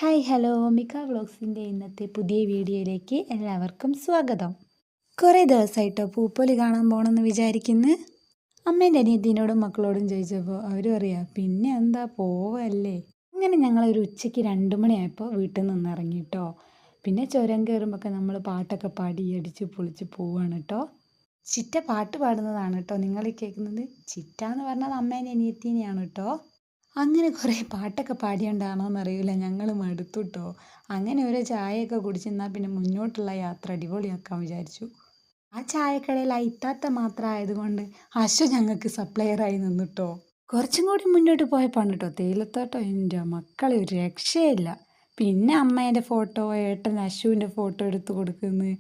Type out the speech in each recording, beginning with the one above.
Hi hello മിക്ക വ്ളോഗ്സിൻ്റെ ഇന്നത്തെ പുതിയ വീഡിയോയിലേക്ക് എല്ലാവർക്കും സ്വാഗതം. കുറേ ദിവസമായിട്ടോ പൂപ്പൊലി കാണാൻ പോകണമെന്ന് വിചാരിക്കുന്നു. അമ്മേൻ്റെ അനിയത്തിനോടും മക്കളോടും ചോദിച്ചപ്പോൾ അവർ പറയാ പിന്നെ എന്താ പോവല്ലേ. അങ്ങനെ ഞങ്ങളൊരു ഉച്ചയ്ക്ക് 2 മണിയായപ്പോൾ വീട്ടിൽ നിന്ന് ഇറങ്ങിട്ടോ. പിന്നെ ചുരം കയറുമ്പോൾ നമ്മൾ പാട്ടൊക്കെ പാടി അടിച്ച് പൊളിച്ച് പോവാണ് കേട്ടോ. ചിറ്റ പാട്ട് പാടുന്നതാണ് കേട്ടോ നിങ്ങൾ കേൾക്കുന്നത്. ചിറ്റ എന്ന് പറഞ്ഞാൽ അമ്മേൻ്റെ അനിയത്തിനെയാണ് കേട്ടോ. അങ്ങനെ കുറേ പാട്ടൊക്കെ പാടിയോണ്ടാണോന്നറിയില്ല, ഞങ്ങൾ മടുത്തു ട്ടോ. അങ്ങനെ ഒരു ചായയൊക്കെ കുടിച്ചെന്നാൽ പിന്നെ മുന്നോട്ടുള്ള യാത്ര അടിപൊളിയാക്കാൻ വിചാരിച്ചു. ആ ചായക്കടയിൽ ഐത്താത്ത മാത്രം ആയതുകൊണ്ട് അശു ഞങ്ങൾക്ക് സപ്ലയറായി നിന്നിട്ടോ. കുറച്ചും കൂടി മുന്നോട്ട് പോയപ്പോണ് കേട്ടോ തേയിലത്തോട്ടം. എൻ്റെ മക്കളെ ഒരു രക്ഷയില്ല. പിന്നെ അമ്മേൻ്റെ ഫോട്ടോ, ഏട്ടൻ അശുവിൻ്റെ ഫോട്ടോ എടുത്ത് കൊടുക്കുന്നു.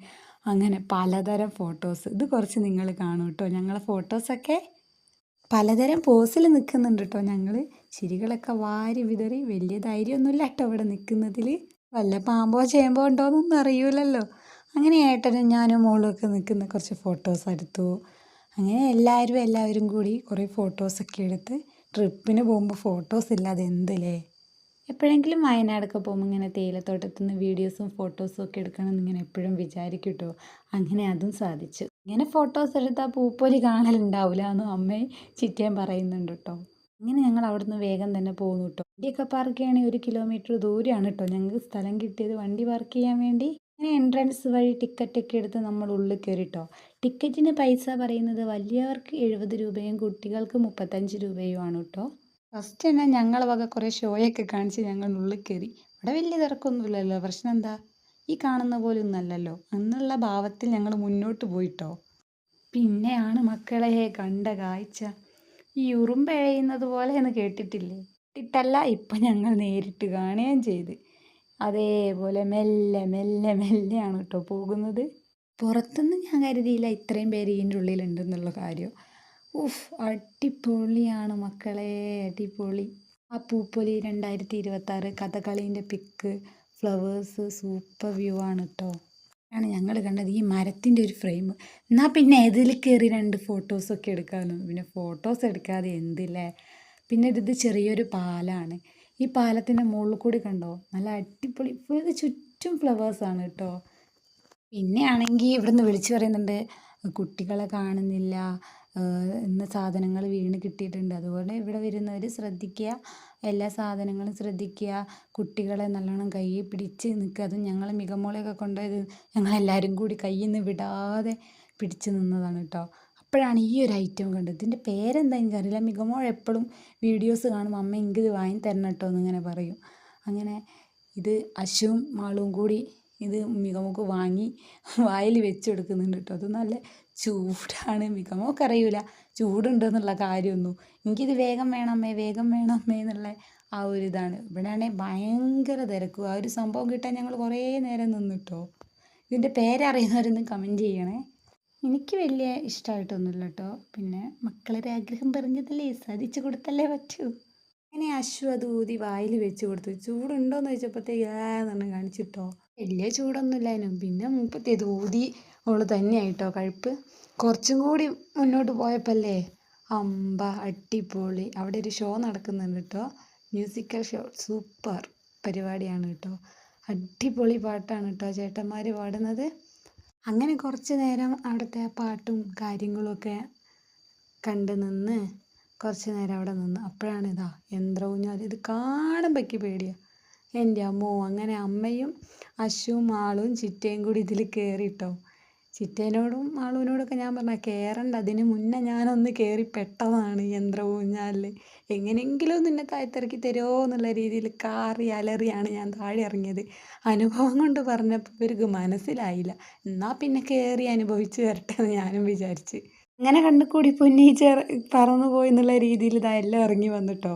അങ്ങനെ പലതരം ഫോട്ടോസ്. ഇത് കുറച്ച് നിങ്ങൾ കാണും കേട്ടോ. ഞങ്ങളെ ഫോട്ടോസൊക്കെ പലതരം പോസിൽ നിൽക്കുന്നുണ്ട് കേട്ടോ. ഞങ്ങൾ ചിരികളൊക്കെ വാരി വിതറി. വലിയ ധൈര്യമൊന്നുമില്ല കേട്ടോ ഇവിടെ നിൽക്കുന്നതിൽ. വല്ല പാമ്പോ ചേമ്പോ ഉണ്ടോയെന്നൊന്നും അറിയൂലല്ലോ. അങ്ങനെ ഏട്ടനും ഞാനും മോളും ഒക്കെ നിൽക്കുന്ന കുറച്ച് ഫോട്ടോസ് എടുത്തു. അങ്ങനെ എല്ലാവരും കൂടി കുറേ ഫോട്ടോസൊക്കെ എടുത്ത്. ട്രിപ്പിന് പോകുമ്പോൾ ഫോട്ടോസ് ഇല്ലാതെ എന്തല്ലേ. എപ്പോഴെങ്കിലും വയനാടൊക്കെ പോകുമ്പോൾ ഇങ്ങനെ തേയിലത്തോട്ടത്തു നിന്ന് വീഡിയോസും ഫോട്ടോസും ഒക്കെ എടുക്കണമെന്ന് ഇങ്ങനെ എപ്പോഴും വിചാരിക്കും കേട്ടോ. അങ്ങനെ അതും സാധിച്ചു. ഇങ്ങനെ ഫോട്ടോസ് എടുത്താൽ പൂപ്പൊലി കാണലുണ്ടാവില്ല എന്നും അമ്മയും ചിറ്റയും പറയുന്നുണ്ട് കേട്ടോ. അങ്ങനെ ഞങ്ങൾ അവിടുന്ന് വേഗം തന്നെ പോകുന്നു കേട്ടോ. വണ്ടിയൊക്കെ പാർക്ക് ചെയ്യണമെങ്കിൽ 1 കിലോമീറ്റർ ദൂരെയാണ് കേട്ടോ ഞങ്ങൾക്ക് സ്ഥലം കിട്ടിയത് വണ്ടി പാർക്ക് ചെയ്യാൻ വേണ്ടി. അങ്ങനെ എൻട്രൻസ് വഴി ടിക്കറ്റൊക്കെ എടുത്ത് നമ്മൾ ഉള്ളിൽ കയറിട്ടോ. ടിക്കറ്റിന് പൈസ പറയുന്നത് വലിയവർക്ക് 70 രൂപയും കുട്ടികൾക്ക് 35 രൂപയുമാണ് കേട്ടോ. ഫസ്റ്റ് തന്നെ ഞങ്ങളെ വക കുറേ ഷോയൊക്കെ കാണിച്ച് ഞങ്ങൾ ഉള്ളിൽ കയറി. ഇവിടെ വലിയ തിരക്കൊന്നുമില്ലല്ലോ. പ്രശ്നം എന്താ, ഈ കാണുന്ന പോലെ ഒന്നല്ലല്ലോ എന്നുള്ള ഭാവത്തിൽ ഞങ്ങൾ മുന്നോട്ട് പോയിട്ടോ. പിന്നെയാണ് മക്കളെ കണ്ട കാഴ്ച. ഈ ഉറുമ്പെഴയുന്നത് പോലെ എന്ന് കേട്ടിട്ടില്ലേ? കേട്ടിട്ടല്ല, ഇപ്പം ഞങ്ങൾ നേരിട്ട് കാണുകയും ചെയ്ത്. അതേപോലെ മെല്ലെ മെല്ലെ മെല്ലെയാണ് കേട്ടോ പോകുന്നത്. പുറത്തുനിന്ന് ഞാൻ കരുതിയില്ല ഇത്രയും പേര് ഇതിൻ്റെ ഉള്ളിലുണ്ടെന്നുള്ള കാര്യം. ഉഫ്, അടിപൊളിയാണ് മക്കളെ, അടിപൊളി. ആ പൂപ്പൊലി 2026 കഥകളീൻ്റെ പിക്ക്, ഫ്ലവേഴ്സ്, സൂപ്പർ വ്യൂ ആണ് കേട്ടോ. ആണ് ഞങ്ങൾ കണ്ടത് ഈ മരത്തിൻ്റെ ഒരു ഫ്രെയിം. എന്നാൽ പിന്നെ ഇതിൽ കയറി 2 ഫോട്ടോസൊക്കെ എടുക്കാമല്ലോ. പിന്നെ ഫോട്ടോസ് എടുക്കാതെ എന്തില്ലേ. പിന്നെ ഇത് ചെറിയൊരു പാലാണ്. ഈ പാലത്തിൻ്റെ മുകളിൽ കൂടി കണ്ടോ, നല്ല അടിപൊളി ചുറ്റും ഫ്ലവേഴ്സാണ് കേട്ടോ. പിന്നെ ആണെങ്കിൽ ഇവിടുന്ന് വിളിച്ചു പറയുന്നുണ്ട് കുട്ടികളെ കാണുന്നില്ല, ഇന്ന് സാധനങ്ങൾ വീണ് കിട്ടിയിട്ടുണ്ട്, അതുകൊണ്ട് ഇവിടെ വരുന്നവർ ശ്രദ്ധിക്കുക, എല്ലാ സാധനങ്ങളും ശ്രദ്ധിക്കുക, കുട്ടികളെ നല്ലോണം കൈ പിടിച്ച് നിൽക്കുക. അതും ഞങ്ങൾ മികമോളെയൊക്കെ കൊണ്ടുപോയത് ഞങ്ങളെല്ലാവരും കൂടി കയ്യിൽ നിന്ന് വിടാതെ പിടിച്ച് നിന്നതാണ് കേട്ടോ. അപ്പോഴാണ് ഈ ഒരു ഐറ്റം കണ്ടത്. ഇതിൻ്റെ പേരെന്താ എനിക്കറിയില്ല. മികമോൾ എപ്പോഴും വീഡിയോസ് കാണുമ്പോൾ അമ്മ എനിക്കിത് വാങ്ങി തരണം കേട്ടോ എന്നിങ്ങനെ പറയും. അങ്ങനെ ഇത് അശുവും മാളും കൂടി ഇത് മികമോൾക്ക് വാങ്ങി വായിൽ വെച്ച് കൊടുക്കുന്നുണ്ട് കേട്ടോ. അത് നല്ല ചൂടാണ്. മികമോൾക്ക് അറിയില്ല ചൂടുണ്ടെന്നുള്ള കാര്യമൊന്നും. എനിക്കിത് വേഗം വേണം അമ്മേ, വേഗം വേണം അമ്മേ എന്നുള്ള ആ ഒരു ഇതാണ്. ഇവിടെയാണെങ്കിൽ ഭയങ്കര തിരക്കും. ആ ഒരു സംഭവം കിട്ടാൻ ഞങ്ങൾ കുറേ നേരം നിന്നിട്ടോ. ഇതിൻ്റെ പേരറിയുന്നവരൊന്ന് കമൻറ്റ് ചെയ്യണേ. എനിക്ക് വലിയ ഇഷ്ടമായിട്ടൊന്നുമില്ല കേട്ടോ. പിന്നെ മക്കളൊരു ആഗ്രഹം പറഞ്ഞതല്ലേ, സാധിച്ചു കൊടുത്തല്ലേ പറ്റൂ. അങ്ങനെ അശു അത് ഊതി വായിൽ വെച്ച് കൊടുത്തു. ചൂടുണ്ടോയെന്ന് ചോദിച്ചപ്പോഴത്തേക്ക് എന്ന് കാണിച്ചിട്ടോ. വലിയ ചൂടൊന്നുമില്ല അതിനും. പിന്നെ മൂപ്പത്തി ഊതി അവൾ തന്നെയായിട്ടോ കഴിപ്പ്. കുറച്ചും കൂടി മുന്നോട്ട് പോയപ്പോഴല്ലേ അമ്പ അടിപൊളി. അവിടെ ഒരു ഷോ നടക്കുന്നുണ്ട് കേട്ടോ. മ്യൂസിക്കൽ ഷോ, സൂപ്പർ പരിപാടിയാണ് കേട്ടോ. അടിപൊളി പാട്ടാണ് കേട്ടോ ചേട്ടന്മാർ പാടുന്നത്. അങ്ങനെ കുറച്ച് നേരം അവിടുത്തെ പാട്ടും കാര്യങ്ങളുമൊക്കെ കണ്ട് നിന്ന് കുറച്ച് നേരം അവിടെ നിന്ന്. അപ്പോഴാണ് ഇതാ യന്ത്രഊഞ്ഞാൽ. ഇത് കാണുമ്പോഴേക്ക് പേടിയാണ് എൻ്റെ അമ്മോ. അങ്ങനെ അമ്മയും അശുവും ആളും ചിറ്റയും കൂടി ഇതിൽ കയറിട്ടോ. ചിറ്റേനോടും ആളുവിനോടൊക്കെ ഞാൻ പറഞ്ഞാൽ കയറണ്ട, അതിന് മുന്നേ ഞാനൊന്ന് കയറി പെട്ടതാണ് യന്ത്രഊഞ്ഞാലിൽ. എങ്ങനെയെങ്കിലും നിന്നെ താഴ്ത്തിറക്കി തരുമോ എന്നുള്ള രീതിയിൽ കാറി അലറിയാണ് ഞാൻ താഴെ ഇറങ്ങിയത്. അനുഭവം കൊണ്ട് പറഞ്ഞപ്പോൾ ഇവർക്ക് മനസ്സിലായില്ല. എന്നാൽ പിന്നെ കയറി അനുഭവിച്ച് വരട്ടെ എന്ന് ഞാനും വിചാരിച്ച്. അങ്ങനെ കണ്ണുകൂടി പൊന്നീച്ചേർ പറന്നു പോയി എന്നുള്ള രീതിയിൽ ഇതാ എല്ലാം ഇറങ്ങി വന്നിട്ടോ.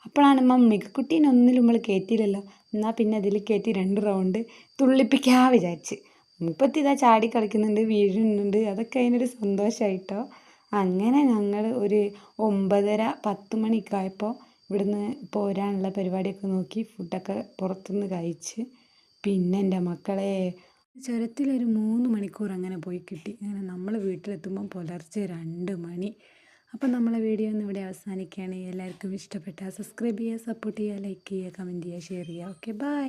അപ്പോഴാണ് മികക്കുട്ടീനെ ഒന്നിലും നമ്മൾ കയറ്റിയില്ലല്ലോ, എന്നാൽ പിന്നെ അതിൽ കയറ്റി 2 റൗണ്ട് തുള്ളിപ്പിക്കാൻ വിചാരിച്ച്. മുപ്പത്തി ഇതാ ചാടി കളിക്കുന്നുണ്ട്, വീഴുന്നുണ്ട്. അതൊക്കെ അതിനൊരു സന്തോഷമായിട്ടോ. അങ്ങനെ ഞങ്ങൾ ഒരു 9:30-10 മണിയൊക്കെ ആയപ്പോൾ ഇവിടുന്ന് പോരാനുള്ള പരിപാടിയൊക്കെ നോക്കി ഫുഡൊക്കെ പുറത്തുനിന്ന് കഴിച്ച്. പിന്നെ എൻ്റെ മക്കളെ ചുരത്തിലൊരു 3 മണിക്കൂർ അങ്ങനെ പോയി കിട്ടി. അങ്ങനെ നമ്മൾ വീട്ടിലെത്തുമ്പോൾ പുലർച്ചെ 2 മണി. അപ്പം നമ്മളെ വീഡിയോ ഒന്ന് ഇവിടെ അവസാനിക്കുകയാണ്. എല്ലാവർക്കും ഇഷ്ടപ്പെട്ടാൽ സബ്സ്ക്രൈബ് ചെയ്യുക, സപ്പോർട്ട് ചെയ്യുക, ലൈക്ക് ചെയ്യുക, കമൻറ്റ് ചെയ്യുക, ഷെയർ ചെയ്യുക. Okay, by.